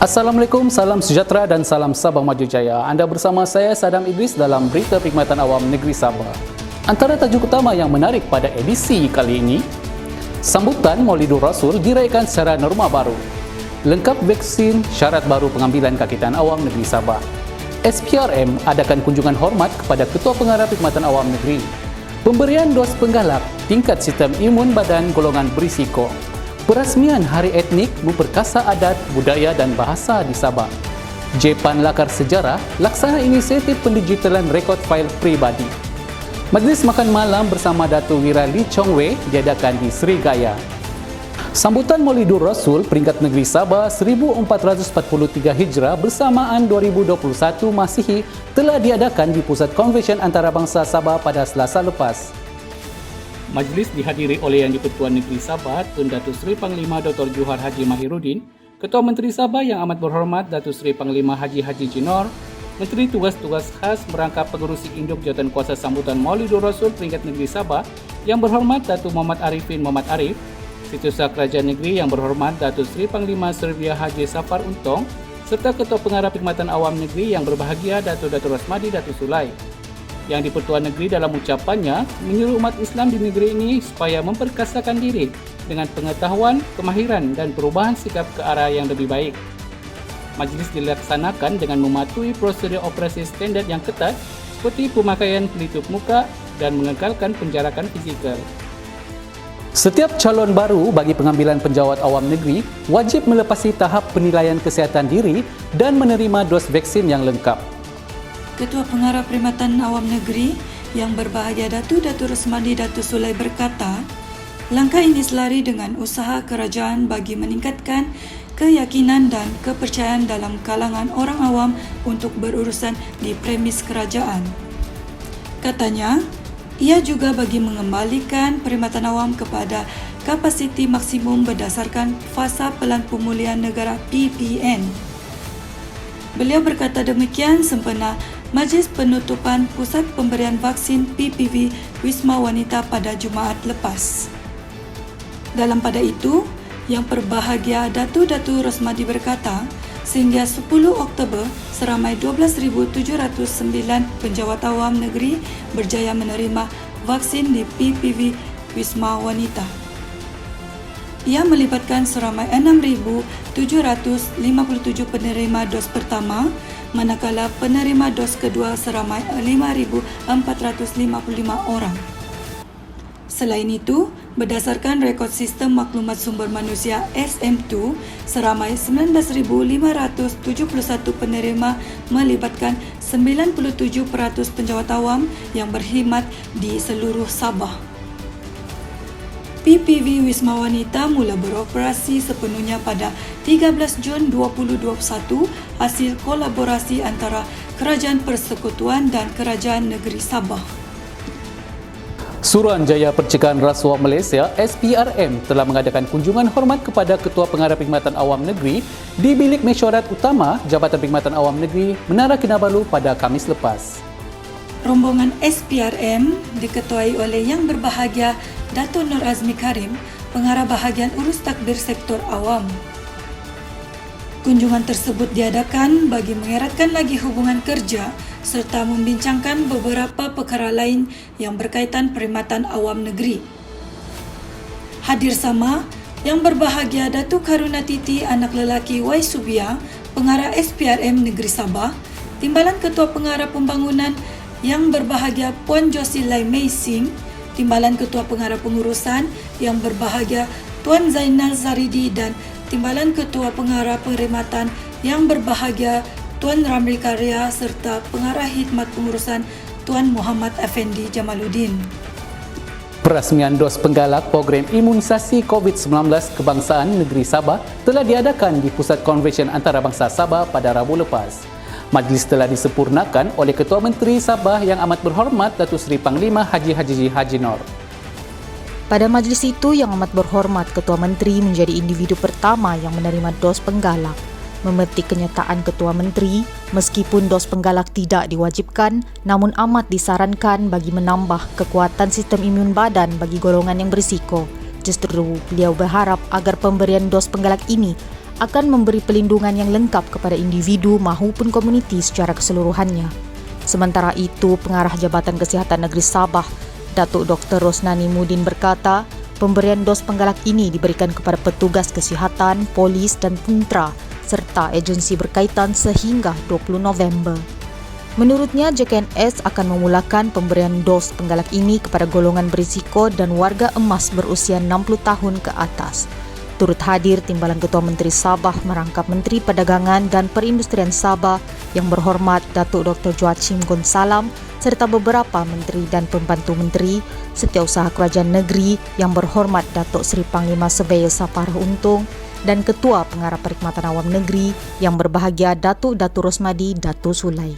Assalamualaikum, salam sejahtera dan salam Sabah Maju Jaya. Anda bersama saya Sadam Idris dalam Berita Perkhidmatan Awam Negeri Sabah. Antara tajuk utama yang menarik pada edisi kali ini, sambutan Maulidur Rasul diraihkan secara norma baru. Lengkap vaksin syarat baru pengambilan kakitan awam negeri Sabah. SPRM adakan kunjungan hormat kepada Ketua Pengarah Perkhidmatan Awam Negeri. Pemberian dos penggalak tingkat sistem imun badan golongan berisiko. Perasmian Hari Etnik memperkasa adat, budaya dan bahasa di Sabah. Jepan Lakar Sejarah laksana inisiatif pendigitalan rekod fail peribadi. Majlis makan malam bersama Datuk Wira Lee Chong Wei diadakan di Serigaya. Sambutan Maulidur Rasul peringkat negeri Sabah 1443 Hijrah bersamaan 2021 Masihi telah diadakan di Pusat Konvensyen Antarabangsa Sabah pada Selasa lepas. Majlis dihadiri oleh Yang di-Pertuan Negeri Sabah Tun Datuk Seri Panglima Dr. Johar Haji Mahiruddin, Ketua Menteri Sabah Yang Amat Berhormat Datuk Seri Panglima Haji Jinor, Menteri Tugas-Tugas Khas Merangkap Pengerusi Induk Jawatankuasa Sambutan Maulidur Rasul peringkat negeri Sabah Yang Berhormat Datuk Muhammad Arifin Muhammad Arif, Setiausaha Kerajaan Negeri Yang Berhormat Datuk Seri Panglima Servia Haji Safar Untong, serta Ketua Pengarah Perkhidmatan Awam Negeri Yang Berbahagia Datuk Rasmadi Datuk Sulai. Yang di-Pertuan Negeri dalam ucapannya menyuruh umat Islam di negeri ini supaya memperkasakan diri dengan pengetahuan, kemahiran dan perubahan sikap ke arah yang lebih baik. Majlis dilaksanakan dengan mematuhi prosedur operasi standard yang ketat seperti pemakaian pelitup muka dan mengekalkan penjarakan fizikal. Setiap calon baru bagi pengambilan penjawat awam negeri wajib melepasi tahap penilaian kesihatan diri dan menerima dos vaksin yang lengkap. Ketua Pengarah Perkhidmatan Awam Negeri Yang Berbahagia Datuk Rasmadi Datuk Sulai berkata, langkah ini selari dengan usaha kerajaan bagi meningkatkan keyakinan dan kepercayaan dalam kalangan orang awam untuk berurusan di premis kerajaan. Katanya, ia juga bagi mengembalikan perkhidmatan awam kepada kapasiti maksimum berdasarkan Fasa Pelan Pemulihan Negara PPN. Beliau berkata demikian sempena Majlis Penutupan Pusat Pemberian Vaksin PPV Wisma Wanita pada Jumaat lepas. Dalam pada itu, Yang Berbahagia Datuk Rasmadi berkata, sehingga 10 Oktober, seramai 12,709 penjawat awam negeri berjaya menerima vaksin di PPV Wisma Wanita. Ia melibatkan seramai 6,757 penerima dos pertama, manakala penerima dos kedua seramai 5,455 orang. Selain itu, berdasarkan rekod Sistem Maklumat Sumber Manusia SM2, seramai 19,571 penerima melibatkan 97% penjawat awam yang berkhidmat di seluruh Sabah. PPV Wisma Wanita mula beroperasi sepenuhnya pada 13 Jun 2021 hasil kolaborasi antara Kerajaan Persekutuan dan Kerajaan Negeri Sabah. Suruhanjaya Percikahan Rasuah Malaysia SPRM telah mengadakan kunjungan hormat kepada Ketua Pengarah Perkhidmatan Awam Negeri di Bilik Mesyuarat Utama Jabatan Perkhidmatan Awam Negeri Menara Kinabalu pada Khamis lepas. Rombongan SPRM diketuai oleh Yang Berbahagia Datuk Nur Azmi Karim, Pengarah Bahagian Urus Takbir Sektor Awam. Kunjungan tersebut diadakan bagi mengeratkan lagi hubungan kerja serta membincangkan beberapa perkara lain yang berkaitan perkhidmatan awam negeri. Hadir sama Yang Berbahagia Datuk Karunatiti Anak Lelaki Y. Subia, Pengarah SPRM Negeri Sabah, Timbalan Ketua Pengarah Pembangunan Yang Berbahagia Puan Josie Lai Mei Sing, Timbalan Ketua Pengarah Pengurusan Yang Berbahagia Tuan Zainal Zaridi dan Timbalan Ketua Pengarah Perkhidmatan Yang Berbahagia Tuan Ramli Karya serta Pengarah Khidmat Pengurusan Tuan Muhammad Effendi Jamaluddin. Perasmian dos penggalak program imunisasi COVID-19 kebangsaan negeri Sabah telah diadakan di Pusat Konvensyen Antarabangsa Sabah pada Rabu lepas. Majlis telah disempurnakan oleh Ketua Menteri Sabah Yang Amat Berhormat Datuk Seri Panglima Haji Jinor. Pada majlis itu, Yang Amat Berhormat Ketua Menteri menjadi individu pertama yang menerima dos penggalak. Memetik kenyataan Ketua Menteri, meskipun dos penggalak tidak diwajibkan, namun amat disarankan bagi menambah kekuatan sistem imun badan bagi golongan yang berisiko. Justru beliau berharap agar pemberian dos penggalak ini akan memberi pelindungan yang lengkap kepada individu maupun komuniti secara keseluruhannya. Sementara itu, Pengarah Jabatan Kesihatan Negeri Sabah, Datuk Dr. Rosnani Mudin berkata, pemberian dos penggalak ini diberikan kepada petugas kesihatan, polis dan tentera serta agensi berkaitan sehingga 20 November. Menurutnya, JKNS akan memulakan pemberian dos penggalak ini kepada golongan berisiko dan warga emas berusia 60 tahun ke atas. Turut hadir Timbalan Ketua Menteri Sabah merangkap Menteri Perdagangan dan Perindustrian Sabah yang berhormat Datuk Dr. Joachim Gonsalam serta beberapa menteri dan pembantu menteri, Setiausaha Kerajaan Negeri yang berhormat Datuk Seri Panglima Surveyor Saparah Untung dan Ketua Pengarah Perkhidmatan Awam Negeri yang berbahagia Datuk Datu Rosmadi Datu Sulai.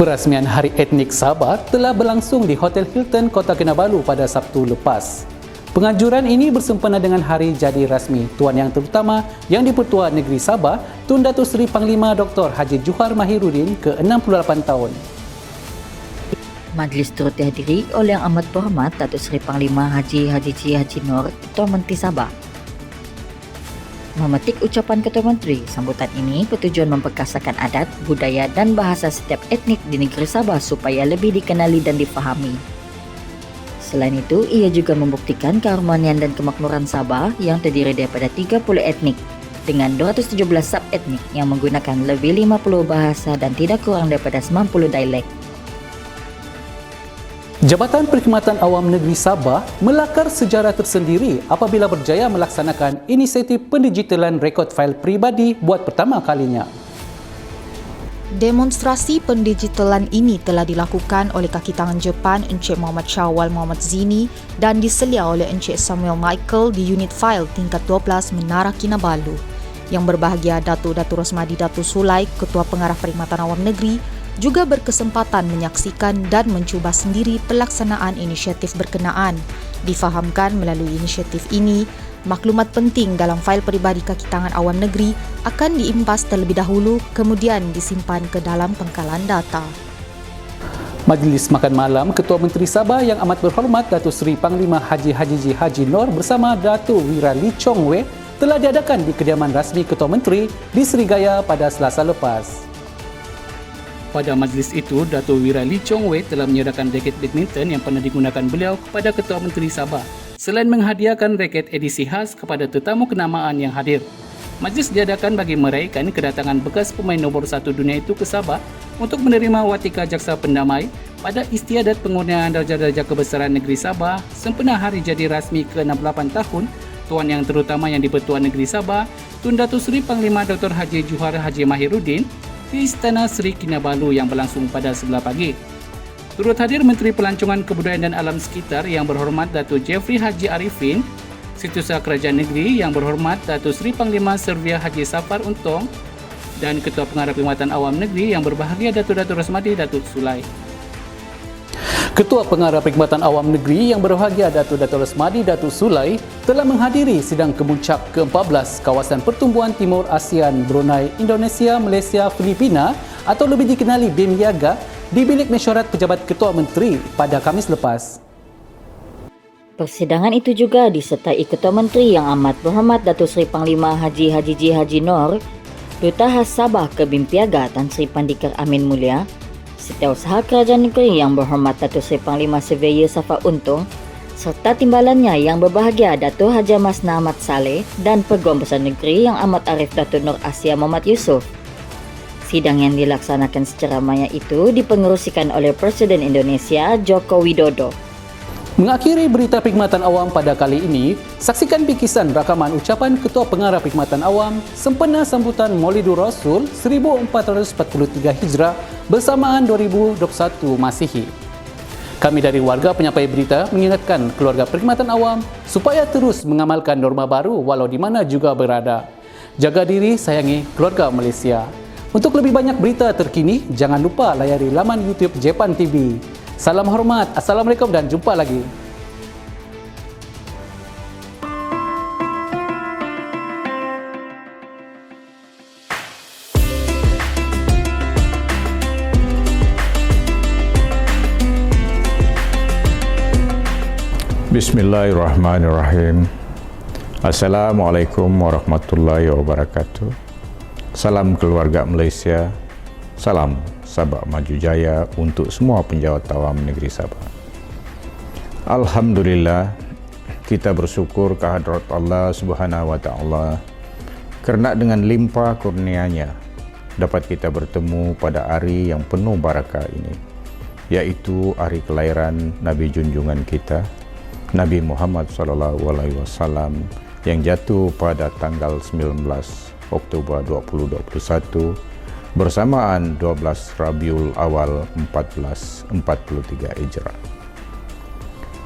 Perasmian Hari Etnik Sabah telah berlangsung di Hotel Hilton, Kota Kinabalu pada Sabtu lepas. Penganjuran ini bersempena dengan hari jadi rasmi Tuan Yang Terutama Yang di-Pertua Negeri Sabah, Tun Datuk Seri Panglima Dr. Haji Johar Mahiruddin ke-68 tahun. Majlis turut dihadiri oleh Yang Amat Berhormat Datuk Seri Panglima Haji Haji Nur, Ketua Menteri Sabah. Memetik ucapan Ketua Menteri, sambutan ini bertujuan memperkasakan adat, budaya dan bahasa setiap etnik di negeri Sabah supaya lebih dikenali dan difahami. Selain itu, ia juga membuktikan keharmonian dan kemakmuran Sabah yang terdiri daripada 30 etnik dengan 217 sub-etnik yang menggunakan lebih 50 bahasa dan tidak kurang daripada 90 dialek. Jabatan Perkhidmatan Awam Negeri Sabah melakar sejarah tersendiri apabila berjaya melaksanakan inisiatif pendigitalan rekod fail peribadi buat pertama kalinya. Demonstrasi pendigitalan ini telah dilakukan oleh kaki tangan Jepang Encik Muhammad Syawal Muhammad Zini dan diselia oleh Encik Samuel Michael di unit fail tingkat 12 Menara Kinabalu. Yang berbahagia Datuk Datu Rosmadi Datu Sulai, Ketua Pengarah Perkhidmatan Awam Negeri, juga berkesempatan menyaksikan dan mencuba sendiri pelaksanaan inisiatif berkenaan. Difahamkan melalui inisiatif ini, maklumat penting dalam fail peribadi kaki tangan awam negeri akan diimpas terlebih dahulu kemudian disimpan ke dalam pengkalan data. Majlis makan malam Ketua Menteri Sabah Yang Amat Berhormat Datuk Seri Panglima Haji Nur bersama Datuk Wira Lee Chong Wei telah diadakan di kediaman rasmi Ketua Menteri di Serigaya pada Selasa lepas. Pada majlis itu, Datuk Wira Lee Chong Wei telah menyerahkan raket badminton yang pernah digunakan beliau kepada Ketua Menteri Sabah, selain menghadiahkan raket edisi khas kepada tetamu kenamaan yang hadir. Majlis diadakan bagi meraihkan kedatangan bekas pemain nombor 1 dunia itu ke Sabah untuk menerima watika jaksa pendamai pada istiadat pengurnian darjah-darjah kebesaran negeri Sabah sempena hari jadi rasmi ke-68 tahun Tuan Yang Terutama Yang di-Pertua Negeri Sabah, Tun Datuk Seri Panglima Dr. Haji Johar Haji Mahiruddin di Istana Seri Kinabalu yang berlangsung pada 11 pagi. Turut hadir Menteri Pelancongan Kebudayaan dan Alam Sekitar yang berhormat Datuk Jeffrey Haji Arifin, Setiausaha Kerajaan Negeri yang berhormat Datuk Seri Panglima Surveyor Haji Safar Untung dan Ketua Pengarah Perkhidmatan Awam Negeri yang berbahagia Datuk Datu Rosmadi Datuk Sulai. Ketua Pengarah Perkhidmatan Awam Negeri yang berbahagia Datuk Datu Rosmadi Datuk Sulai telah menghadiri sidang kemuncak ke-14 Kawasan Pertumbuhan Timur ASEAN Brunei, Indonesia, Malaysia, Filipina atau lebih dikenali BIMYAGA di Bilik Mesyuarat Pejabat Ketua Menteri pada Khamis lepas. Persidangan itu juga disertai Ketua Menteri Yang Amat Berhormat Datuk Seri Panglima Haji Nur, Duta Khas Sabah ke BIMPIAGA Tan Sri Pandikar Amin Mulia, Setiausaha Kerajaan Negeri Yang Berhormat Datuk Seri Panglima Surveyor Safar Untung, serta timbalannya yang berbahagia Datuk Haji Masna Ahmad Saleh dan Peguam Besar Negeri Yang Amat Arif Datuk Nur Asia Muhammad Yusof. Sidang yang dilaksanakan secara maya itu dipengerusikan oleh Presiden Indonesia Joko Widodo. Mengakhiri berita perkhidmatan awam pada kali ini, saksikan bingkisan rakaman ucapan Ketua Pengarah Perkhidmatan Awam sempena sambutan Maulidur Rasul 1443 Hijrah bersamaan 2021 Masihi. Kami dari warga penyampai berita mengingatkan keluarga perkhidmatan awam supaya terus mengamalkan norma baru walau di mana juga berada. Jaga diri, sayangi keluarga Malaysia. Untuk lebih banyak berita terkini, jangan lupa layari laman YouTube Jepan TV. Salam hormat, Assalamualaikum dan jumpa lagi. Bismillahirrahmanirrahim. Assalamualaikum warahmatullahi wabarakatuh. Salam keluarga Malaysia. Salam Sabah Maju Jaya untuk semua penjawat awam negeri Sabah. Alhamdulillah, kita bersyukur kehadrat Allah Subhanahu wa taala kerana dengan limpah kurnia-Nya dapat kita bertemu pada hari yang penuh barakah ini, yaitu hari kelahiran Nabi junjungan kita, Nabi Muhammad SAW, yang jatuh pada tanggal 19 Oktober 2021 bersamaan 12 Rabiul Awal 1443 Hijrah.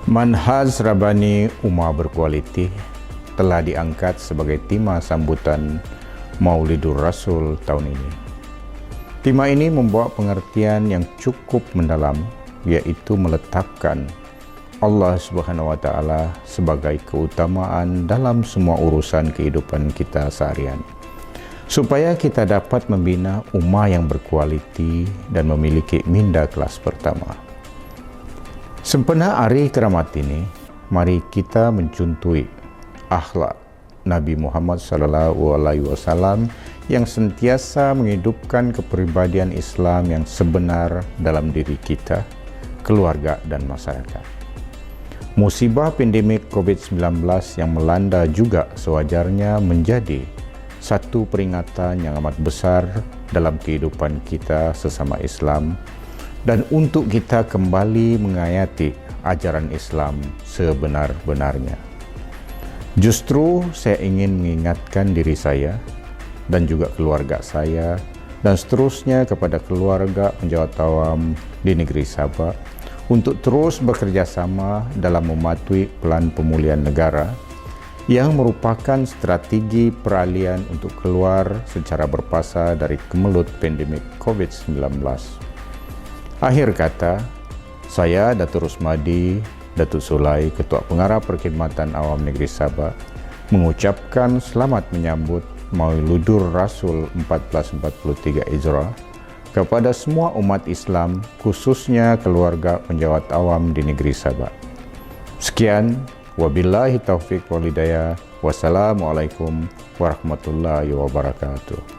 Manhaj Rabbani Ummah Berkualiti telah diangkat sebagai tema sambutan Maulidur Rasul tahun ini. Tema ini membawa pengertian yang cukup mendalam, yaitu meletakkan Allah Subhanahu wa taala sebagai keutamaan dalam semua urusan kehidupan kita seharian, supaya kita dapat membina ummah yang berkualiti dan memiliki minda kelas pertama. Sempena hari keramat ini, mari kita mencontohi akhlak Nabi Muhammad SAW yang sentiasa menghidupkan kepribadian Islam yang sebenar dalam diri kita, keluarga dan masyarakat. Musibah pandemik COVID-19 yang melanda juga sewajarnya menjadi satu peringatan yang amat besar dalam kehidupan kita sesama Islam dan untuk kita kembali mengayati ajaran Islam sebenar-benarnya. Justru saya ingin mengingatkan diri saya dan juga keluarga saya dan seterusnya kepada keluarga penjawat awam di negeri Sabah untuk terus bekerja sama dalam mematuhi Pelan Pemulihan Negara yang merupakan strategi peralihan untuk keluar secara berpasa dari kemelut pandemik COVID-19. Akhir kata, saya Datuk Rusmadi, Datuk Sulai, Ketua Pengarah Perkhidmatan Awam Negeri Sabah, mengucapkan selamat menyambut Maulidur Rasul 1443 Hijrah kepada semua umat Islam, khususnya keluarga penjawat awam di negeri Sabah. Sekian, wabillahi taufiq wal hidayah. Wassalamualaikum warahmatullahi wabarakatuh.